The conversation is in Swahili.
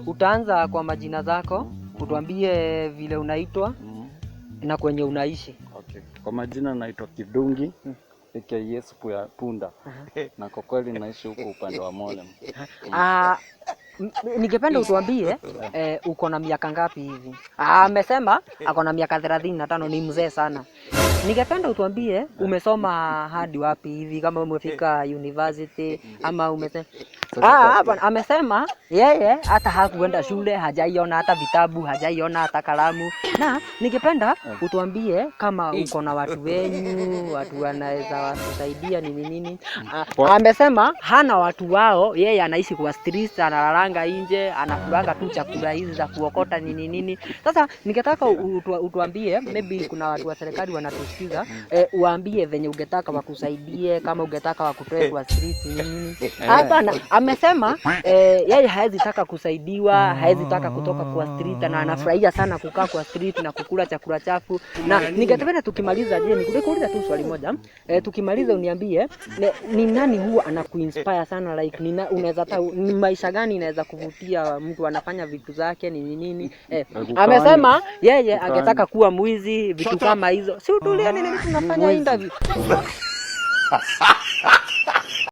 Utaanza kwa majina zako, utuambie vile unaitwa na kwenye unaishi. Okay. Kwa majina naitwa Kidungi, aka Yesu Punda. Na kwa kweli naishi huko upande wa Molem. Ningependa utuambie uko na miaka ngapi hivi? Amesema ako na miaka 35, ni mzee sana. Ningependa utuambie umesoma hadi wapi hivi, kama umefika university ama umesema amesema yeye hata hakuenda shule, hajaiona hata vitabu, hajaiona hata kalamu. Na ningependa utuambie kama uko na watu wenyu, watu wanaweza wasaidia nini. Amesema hana watu wao, yeye anaishi kwa street, analalanga nje, anakulanga tu chakula hizi za kuokota nini. Sasa ningetaka utuambie, maybe kuna watu wa serikali wanatusikiza, uambie venye ungetaka wakusaidie, kama ungetaka wakutoe kwa street nini. Hapana, amesema yeye haezi taka kusaidiwa, haezi taka kutoka kwa street, na anafurahia sana kukaa kwa street na kukula chakula chafu. Na ningetaka tukimaliza, nikuuliza tu swali moja, tukimaliza uniambie ni nani huwa anakuinspire sana, like unaweza ni maisha gani inaweza kuvutia mtu anafanya vitu zake nini. Amesema yeye angetaka kuwa mwizi, vitu kama hizo. Si utulia, nini tunafanya interview.